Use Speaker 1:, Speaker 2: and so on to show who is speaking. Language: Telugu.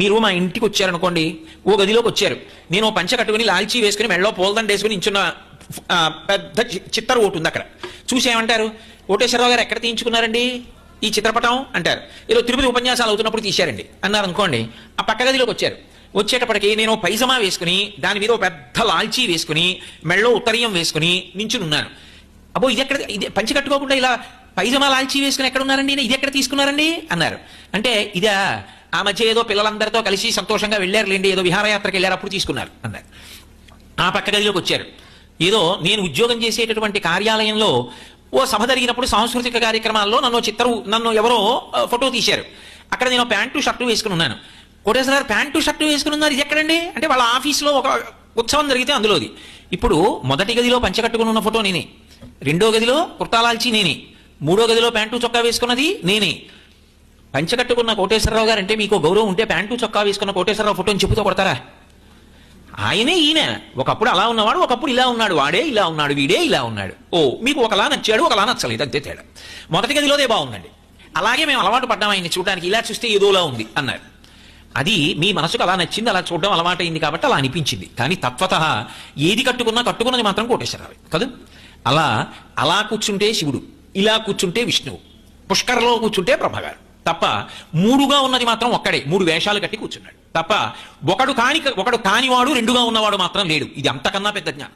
Speaker 1: మీరు మా ఇంటికి వచ్చారనుకోండి, ఓ గదిలోకి వచ్చారు, నేను ఓ పంచ కట్టుకుని లాల్చీ వేసుకుని మెళ్ళో పూలదండ వేసుకుని ఇంచున్న పెద్ద చిత్తర ఓటు ఉంది అక్కడ. చూసి ఏమంటారు, కోటేశ్వరరావు గారు ఎక్కడ తీయించుకున్నారండి ఈ చిత్రపటం అంటారు. ఏదో తిరుపతి ఉపన్యాసాలు అవుతున్నప్పుడు తీశారండి అన్నారు అనుకోండి. ఆ పక్క గదిలోకి వచ్చారు, వచ్చేటప్పటికి నేను పైజమా వేసుకుని దాని మీద ఒక పెద్ద లాల్చీ వేసుకుని మెళ్ళో ఉత్తరీయం వేసుకుని నించుని ఉన్నాను. అబ్బో ఇది ఎక్కడ, ఇది పంచి కట్టుకోకుండా ఇలా పైజమా లాల్చీ వేసుకుని ఎక్కడ ఉన్నారండి, ఇది ఎక్కడ తీసుకున్నారండి అన్నారు. అంటే ఇదా ఆ మధ్య ఏదో పిల్లలందరితో కలిసి సంతోషంగా వెళ్ళారులేండి, ఏదో విహారయాత్రకు వెళ్ళారు అప్పుడు తీసుకున్నారు అన్నారు. ఆ పక్క గదిలోకి వచ్చారు, ఏదో నేను ఉద్యోగం చేసేటటువంటి కార్యాలయంలో ఓ సభ జరిగినప్పుడు సాంస్కృతిక కార్యక్రమాల్లో నన్ను ఎవరో ఫోటో తీశారు. అక్కడ నేను ప్యాంటు షర్టు వేసుకుని ఉన్నాను. కోటేశ్వర గారు ప్యాంటు షర్టు వేసుకుని ఉన్నారు, ఇది ఎక్కడండి అంటే వాళ్ళ ఆఫీస్లో ఒక ఉత్సవం జరిగితే అందులోది. ఇప్పుడు మొదటి గదిలో పంచకట్టుకుని ఉన్న ఫోటో నేనే, రెండో గదిలో కుర్తాలాల్చి నేనే, మూడో గదిలో ప్యాంటు చొక్కా వేసుకున్నది నేనే. పంచకట్టుకున్న కోటేశ్వరరావు గారు అంటే మీకు గౌరవం ఉంటే ప్యాంటు చొక్కా వేసుకున్న కోటేశ్వరరావు ఫోటోని చెప్పుతో కొడతారా? ఆయనే ఈయన, ఒకప్పుడు అలా ఉన్నవాడు, ఒకప్పుడు ఇలా ఉన్నాడు, వాడే ఇలా ఉన్నాడు, వీడే ఇలా ఉన్నాడు. ఓ మీకు ఒకలా నచ్చాడు, ఒకలా నచ్చలేదు, అంతే తేడా. మొదటి గదిలోదే బాగుందండి, అలాగే మేము అలవాటు పడ్డాం ఆయన్ని చూడడానికి, ఇలా చూస్తే ఏదోలా ఉంది అన్నారు. అది మీ మనసుకు అలా నచ్చింది, అలా చూడడం అలవాటైంది కాబట్టి అలా అనిపించింది. కానీ తత్వతః ఏది కట్టుకున్నది మాత్రం కోటేశ్వరరావు కదా. అలా కూర్చుంటే శివుడు, ఇలా కూర్చుంటే విష్ణువు, పుష్కరలో కూర్చుంటే ప్రభగారు తప్ప, మూడుగా ఉన్నది మాత్రం ఒక్కడే, మూడు వేషాలు కట్టి కూర్చున్నాడు తప్ప ఒకడు కానివాడు రెండుగా ఉన్నవాడు మాత్రం లేడు. ఇది అంతకన్నా పెద్ద జ్ఞానం.